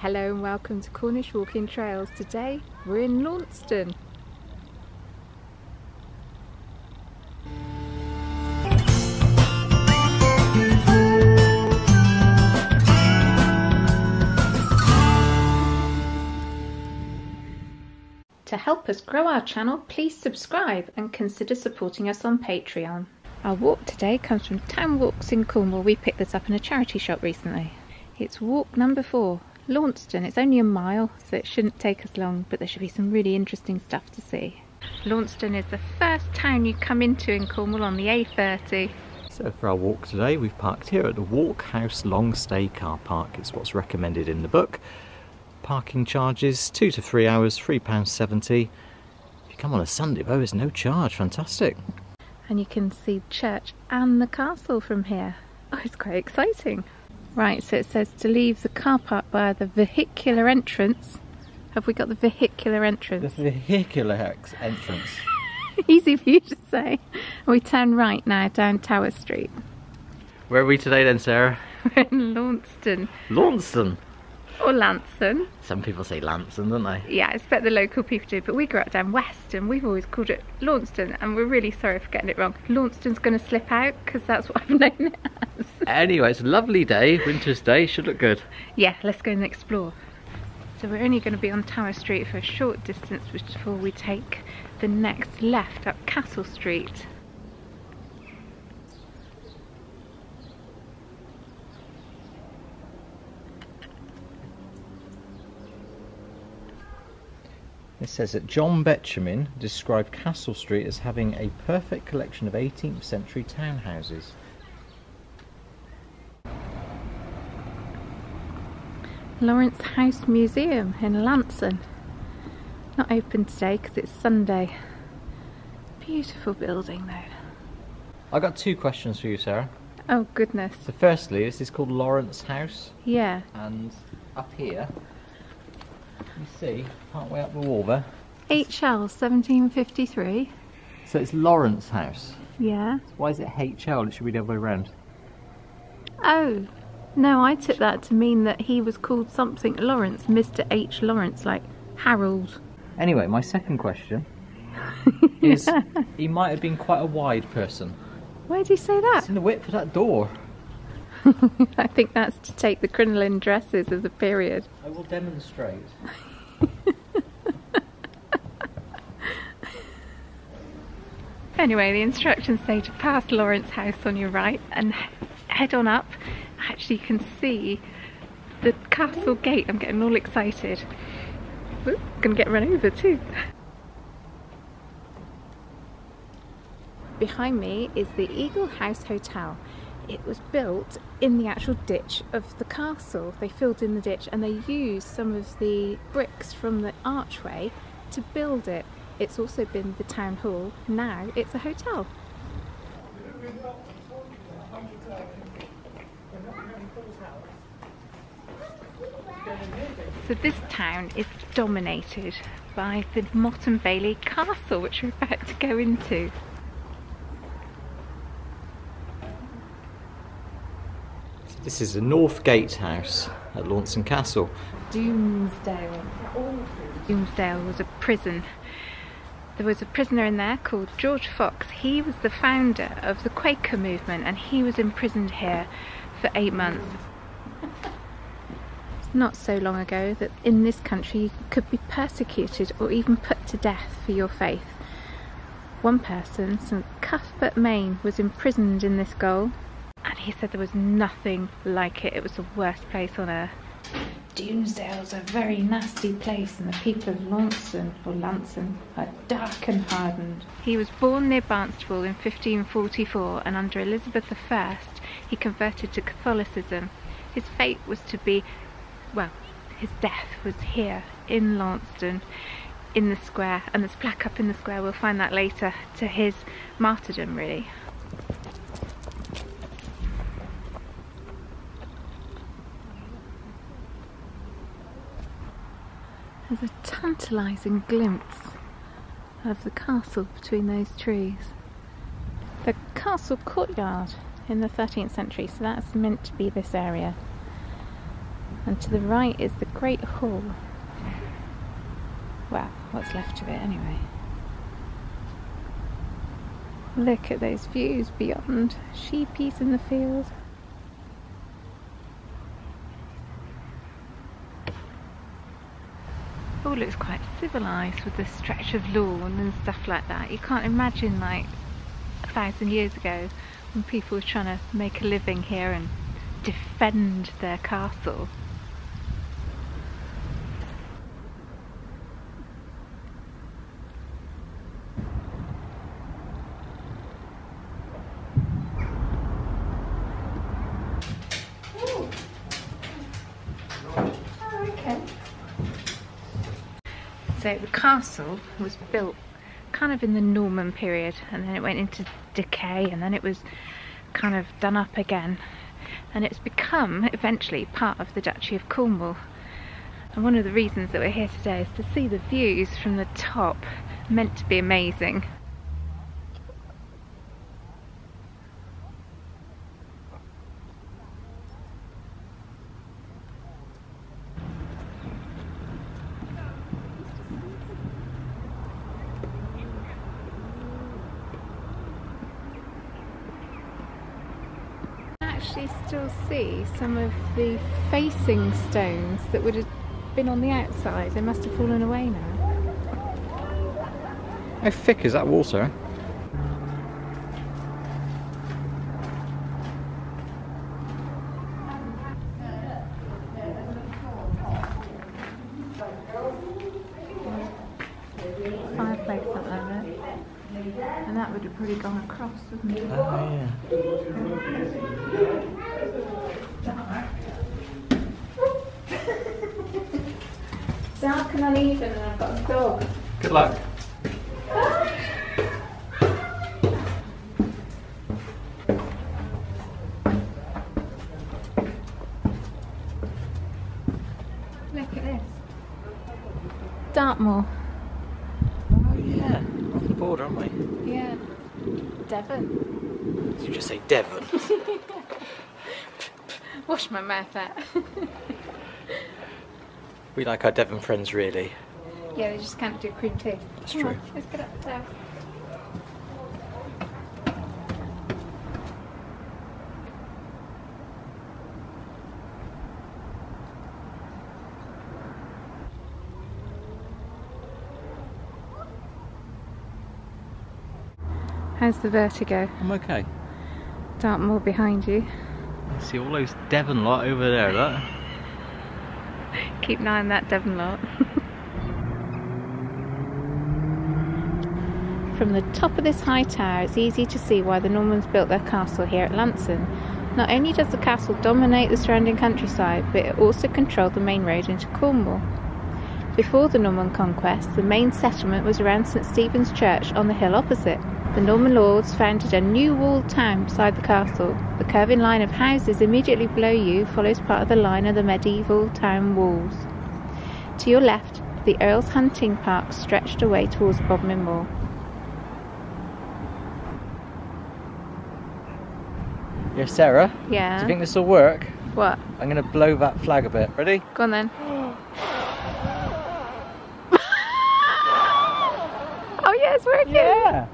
Hello and welcome to Cornish Walking Trails. Today we're in Launceston. To help us grow our channel, please subscribe and consider supporting us on Patreon. Our walk today comes from Town Walks in Cornwall. We picked this up in a charity shop recently. It's walk number 4. Launceston. It's only a mile, so it shouldn't take us long, but there should be some really interesting stuff to see. Launceston is the first town you come into in Cornwall on the A30. So for our walk today, we've parked here at the Walk House Long Stay car park. It's what's recommended in the book. Parking charges 2 to 3 hours, £3.70. If you come on a Sunday though, there's no charge. Fantastic. And you can see the church and the castle from here. Oh, it's quite exciting. Right, so it says to leave the car park via the vehicular entrance. Have we got the vehicular entrance? The vehicular entrance. Easy for you to say. We turn right now down Tower Street. Where are we today then, Sarah? We're in Launceston. Launceston? Or Launceston. Some people say Launceston, don't they? Yeah, I expect the local people do, but we grew up down west and we've always called it Launceston, and we're really sorry for getting it wrong. Launceston's going to slip out because that's what I've known it as. Anyway, it's a lovely day, winter's day, should look good. Yeah, let's go and explore. So we're only going to be on Tower Street for a short distance before we take the next left up Castle Street. It says that John Betjeman described Castle Street as having a perfect collection of 18th century townhouses. Lawrence House Museum in Lorenson. Not open today because it's Sunday. Beautiful building though. I got 2 questions for you, Sarah. Oh goodness. So firstly, this is called Lawrence House. Yeah. And up here, you see, partway up the wall there. HL 1753. So it's Lawrence House. Yeah. Why is it HL? It should be the other way around. Oh. No, I took that to mean that he was called something Lawrence, Mr. H. Lawrence, like Harold. Anyway, my second question is, he might have been quite a wide person. Why do you say that? It's in the width of that door. I think that's to take the crinoline dresses of the period. I will demonstrate. Anyway, the instructions say to pass Lawrence House on your right and head on up. Actually, you can see the castle gate. I'm getting all excited. Ooh, gonna get run over too. Behind me is the Eagle House Hotel. It was built in the actual ditch of the castle. They filled in the ditch and they used some of the bricks from the archway to build it. It's also been the town hall. Now it's a hotel. So this town is dominated by the Motte and Bailey Castle, which we're about to go into. This is the North Gate House at Launceston Castle. Doomsdale. Doomsdale was a prison. There was a prisoner in there called George Fox. He was the founder of the Quaker movement and he was imprisoned here for 8 months. It's not so long ago that in this country you could be persecuted or even put to death for your faith. One person, St Cuthbert Maine, was imprisoned in this gaol. And he said there was nothing like it. It was the worst place on earth. Doomsdale's a very nasty place, and the people of Launceston, or Lorenson, are dark and hardened. He was born near Barnstaple in 1544, and under Elizabeth I, he converted to Catholicism. His fate was to be, well, his death was here in Launceston, in the square, and there's a plaque up in the square, we'll find that later, to his martyrdom, really. There's a tantalising glimpse of the castle between those trees. The Castle Courtyard in the 13th century, so that's meant to be this area. and to the right is the Great Hall. Well, what's left of it anyway. Look at those views beyond, sheepies in the field. All looks quite civilised with the stretch of lawn and stuff like that. You can't imagine like 1,000 years ago when people were trying to make a living here and defend their castle. So the castle was built kind of in the Norman period, and then it went into decay, and then it was kind of done up again, and it's become eventually part of the Duchy of Cornwall. And one of the reasons that we're here today is to see the views from the top, meant to be amazing. Actually still see some of the facing stones that would have been on the outside. They must have fallen away now. How thick is that water? Fireplace up there, and that would have probably gone across, wouldn't it? Oh yeah. Dark and uneven, and I've got a dog. Good luck. Look at this. Dartmoor. Oh yeah, off the border, aren't we? Yeah. Devon. Did you just say Devon? Wash my mouth out. We like our Devon friends, really. Yeah, they just can't do cream tea. That's Come true. on, let's get upstairs. How's the vertigo? I'm okay. Dartmoor behind you. See all those Devon lot over there, look. Keep an eye on that Devon lot. From the top of this high tower, it's easy to see why the Normans built their castle here at Launceston. Not only does the castle dominate the surrounding countryside, but it also controlled the main road into Cornwall. Before the Norman conquest, the main settlement was around St Stephen's Church on the hill opposite. The Norman lords founded a new walled town beside the castle. The curving line of houses immediately below you follows part of the line of the medieval town walls. To your left, the Earl's hunting park stretched away towards Bodmin Moor. Yeah, Sarah? Yeah? Do you think this will work? What? I'm going to blow that flag a bit. Ready? Go on then. Oh yeah, it's working! Yeah!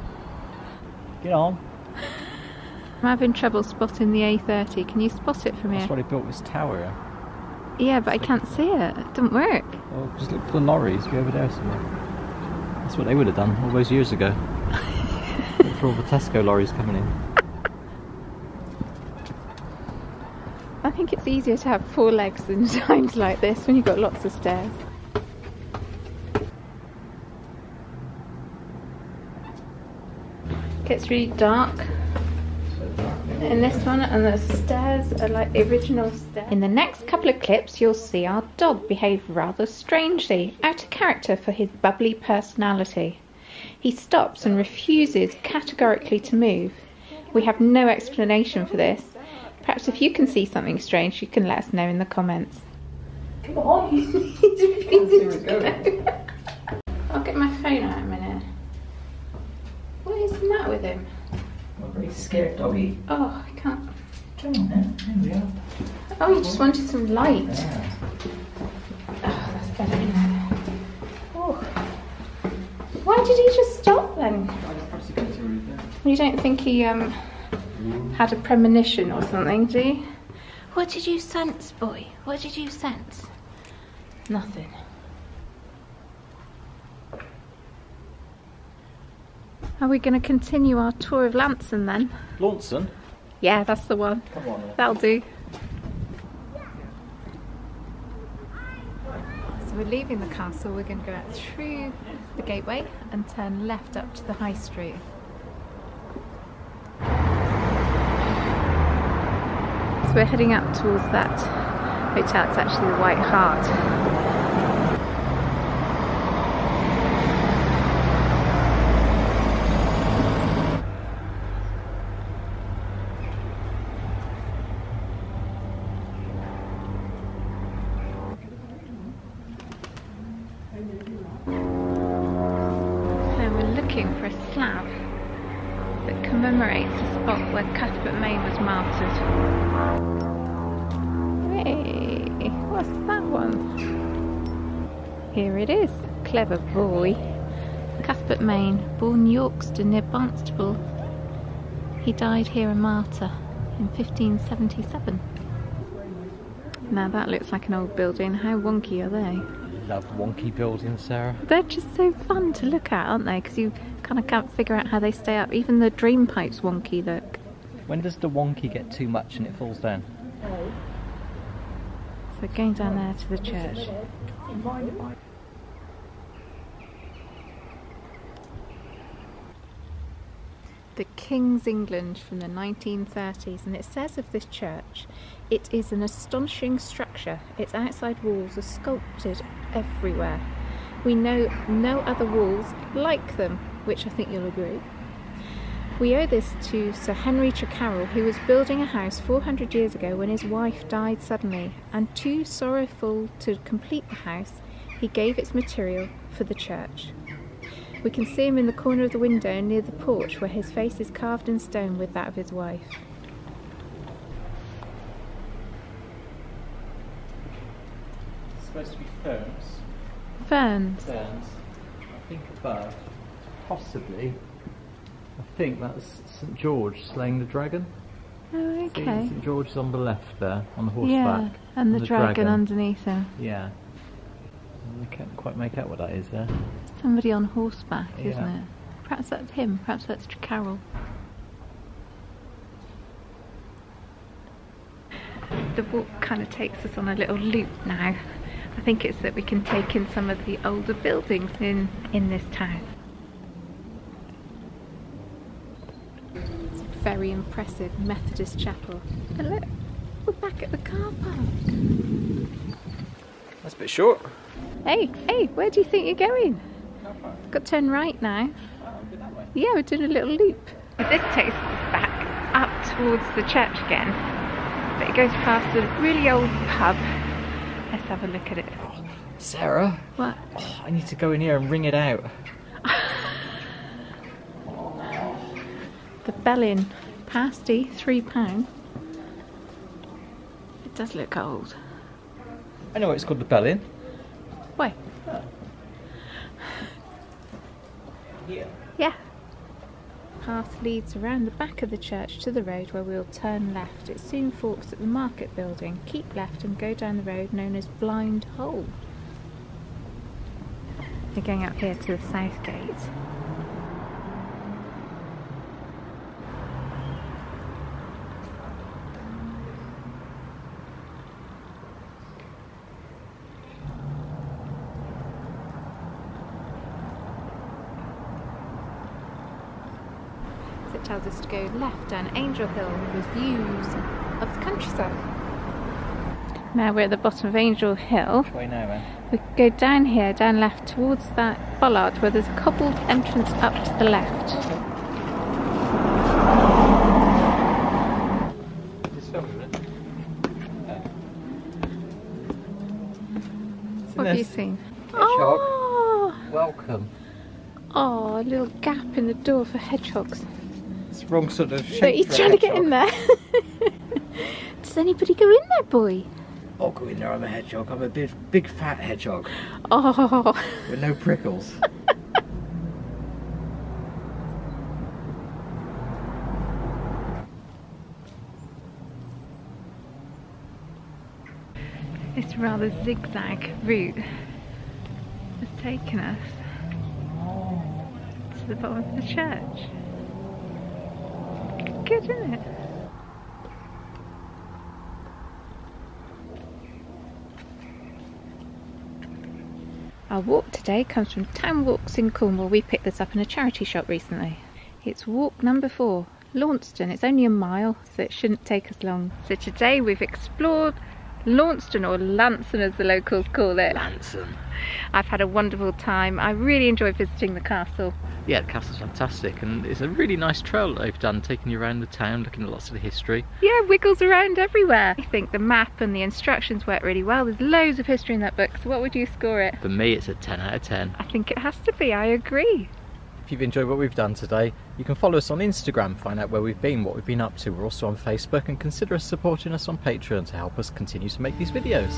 Get on. I'm having trouble spotting the A30. Can you spot it from here? That's why they built this tower. Yeah, but I can't see it. It doesn't work. Well, just look for the lorries. Be over there somewhere. That's what they would have done all those years ago. Look for all the Tesco lorries coming in. I think it's easier to have 4 legs in times like this when you've got lots of stairs. Gets really dark in this one, and the stairs are like the original stairs. In the next couple of clips you'll see our dog behave rather strangely, out of character for his bubbly personality. He stops and refuses categorically to move. We have no explanation for this. Perhaps if you can see something strange, you can let us know in the comments. Come on, he's refusing to go. I'll get my phone out in a minute. What is the matter with him? I'm a very scared doggy. Oh, I can't. Come on then, there we are. Oh, he just wanted some light. Yeah. better in there. Oh. Why did he just stop then? You don't think he had a premonition or something, do you? What did you sense, boy? What did you sense? Nothing. Are we going to continue our tour of Launceston then? Launceston? Yeah, that's the one. Come on then. That'll do. So we're leaving the castle, we're going to go out through the gateway and turn left up to the high street. So we're heading up towards that hotel. It's actually the White Hart. For a slab that commemorates the spot where Cuthbert-Main was martyred. Hey, what's that one? Here it is. Clever boy. Cuthbert-Main, born Yorkston near Barnstaple. He died here a martyr in 1577. Now that looks like an old building. How wonky are they? Love wonky buildings, Sarah. They're just so fun to look at, aren't they? Because you kind of can't figure out how they stay up. Even the drain pipe's wonky, look. When does the wonky get too much and it falls down? So going down there to the church. The King's England from the 1930s, and it says of this church, it is an astonishing structure. Its outside walls are sculpted everywhere. We know no other walls like them, which I think you'll agree. We owe this to Sir Henry Trecarrel, who was building a house 400 years ago when his wife died suddenly, and too sorrowful to complete the house, he gave its material for the church. We can see him in the corner of the window near the porch where his face is carved in stone with that of his wife. It's supposed to be ferns. Ferns? Ferns. I think above. Possibly. I think that's St George slaying the dragon. Oh, okay. See, St George is on the left there, on the horseback. Yeah, and the dragon underneath him. Yeah. I can't quite make out what that is there. Somebody on horseback, Yeah. isn't it? Perhaps that's him, perhaps that's Trecarrel. The walk kind of takes us on a little loop now. I think it's that we can take in some of the older buildings in this town. It's a very impressive Methodist chapel. And look, we're back at the car park. That's a bit short. Hey, where do you think you're going? Got to turn right now. Yeah, we're doing a little loop. This takes us back up towards the church again, but it goes past a really old pub. Let's have a look at it. Oh, Sarah? What? Oh, I need to go in here and ring it out. The bell-in, pasty, £3. It does look old. I know what it's called, the bell-in. Why? Oh. Yeah. Yeah. Path leads around the back of the church to the road where we'll turn left. It soon forks at the market building. Keep left and go down the road known as Blind Hole. We're going up here to the south gate. It tells us to go left down Angel Hill with views of the countryside. Now we're at the bottom of Angel Hill. Which way now, man? We go down here, down left towards that bollard where there's a cobbled entrance up to the left. This film, isn't it? What have you seen? Hedgehog. Oh! Welcome. Oh, a little gap in the door for hedgehogs. It's the wrong sort of shape. But he's trying to get in there. Does anybody go in there, boy? I'll go in there, I'm a hedgehog. I'm a big fat hedgehog. Oh. With no prickles. This rather zigzag route has taken us to the bottom of the church. Good, isn't it? Our walk today comes from Town Walks in Cornwall. We picked this up in a charity shop recently. It's walk number 4, Launceston. It's only a mile, so it shouldn't take us long. So today we've explored Launceston, or Lorenson as the locals call it. Lorenson. I've had a wonderful time. I really enjoyed visiting the castle. Yeah, the castle's fantastic, and it's a really nice trail that they've done, taking you around the town, looking at lots of the history. Yeah, wiggles around everywhere. I think the map and the instructions work really well. There's loads of history in that book, so what would you score it? For me, it's a 10 out of 10. I think it has to be, I agree. If you've enjoyed what we've done today, you can follow us on Instagram, find out where we've been, what we've been up to. We're also on Facebook, and consider us supporting us on Patreon to help us continue to make these videos.